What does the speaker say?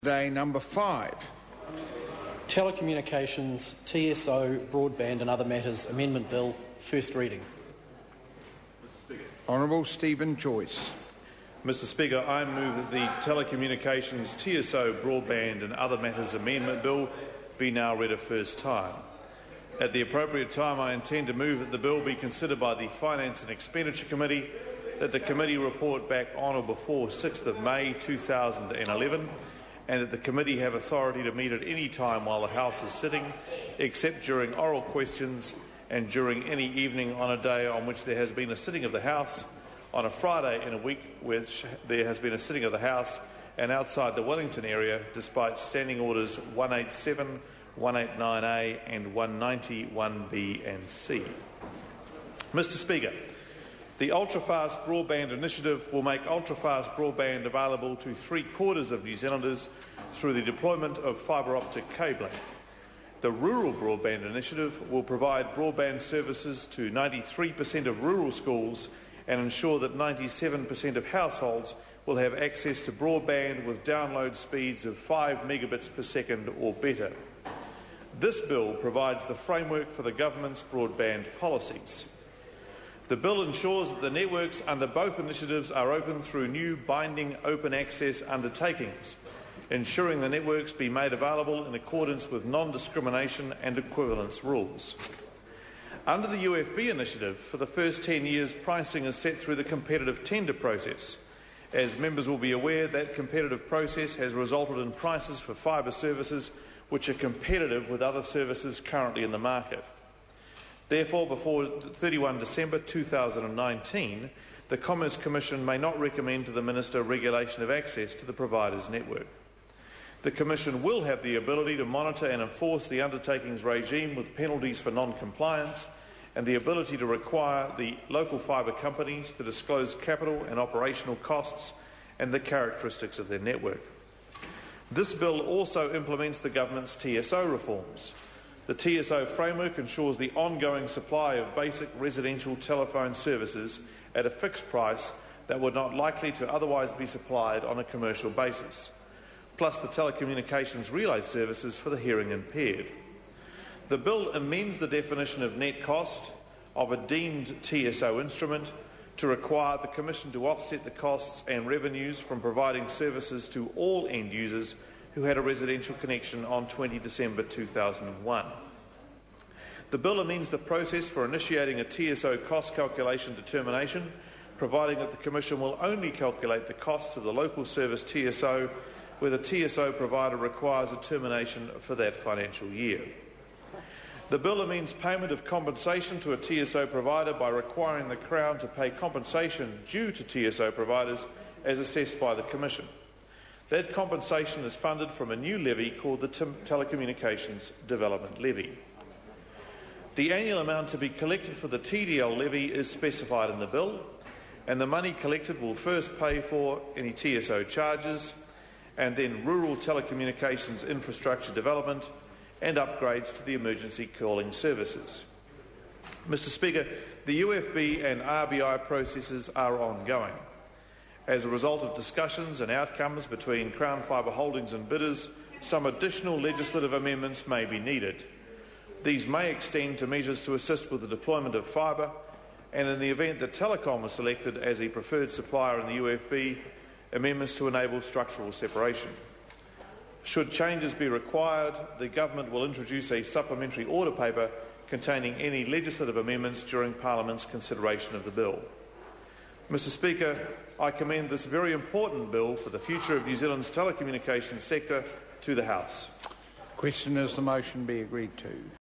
Day number 5. Telecommunications, TSO, Broadband and other matters amendment bill, first reading. Honourable Stephen Joyce. Mr Speaker, I move that the Telecommunications, TSO, Broadband and other matters amendment bill be now read a first time. At the appropriate time, I intend to move that the bill be considered by the Finance and Expenditure Committee, that the committee report back on or before 6th of May 2011, and that the committee have authority to meet at any time while the House is sitting, except during oral questions and during any evening on a day on which there has been a sitting of the House, on a Friday in a week which there has been a sitting of the House, and outside the Wellington area, despite Standing Orders 187, 189A and 191B and C. Mr Speaker, the ultra-fast broadband initiative will make ultra-fast broadband available to 3/4 of New Zealanders through the deployment of fibre optic cabling. The rural broadband initiative will provide broadband services to 93% of rural schools and ensure that 97% of households will have access to broadband with download speeds of 5 megabits per second or better. This bill provides the framework for the government's broadband policies. The bill ensures that the networks under both initiatives are open through new binding open access undertakings, ensuring the networks be made available in accordance with non-discrimination and equivalence rules. Under the UFB initiative, for the first 10 years, pricing is set through the competitive tender process. As members will be aware, that competitive process has resulted in prices for fibre services which are competitive with other services currently in the market. Therefore, before 31 December 2019, the Commerce Commission may not recommend to the Minister regulation of access to the provider's network. The Commission will have the ability to monitor and enforce the undertakings regime with penalties for non-compliance and the ability to require the local fibre companies to disclose capital and operational costs and the characteristics of their network. This bill also implements the government's TSO reforms. The TSO framework ensures the ongoing supply of basic residential telephone services at a fixed price that would not likely to otherwise be supplied on a commercial basis, plus the telecommunications relay services for the hearing impaired. The bill amends the definition of net cost of a deemed TSO instrument to require the Commission to offset the costs and revenues from providing services to all end users who had a residential connection on 20 December 2001. The bill amends the process for initiating a TSO cost calculation determination, providing that the Commission will only calculate the costs of the local service TSO where the TSO provider requires a termination for that financial year. The bill amends payment of compensation to a TSO provider by requiring the Crown to pay compensation due to TSO providers as assessed by the Commission. That compensation is funded from a new levy called the Telecommunications Development Levy. The annual amount to be collected for the TDL levy is specified in the bill, and the money collected will first pay for any TSO charges and then rural telecommunications infrastructure development and upgrades to the emergency calling services. Mr Speaker, the UFB and RBI processes are ongoing. As a result of discussions and outcomes between Crown Fibre Holdings and bidders, some additional legislative amendments may be needed. These may extend to measures to assist with the deployment of fibre, and in the event that Telecom is selected as a preferred supplier in the UFB, amendments to enable structural separation. Should changes be required, the Government will introduce a supplementary order paper containing any legislative amendments during Parliament's consideration of the bill. Mr Speaker, I commend this very important bill for the future of New Zealand's telecommunications sector to the House. Question is the motion be agreed to.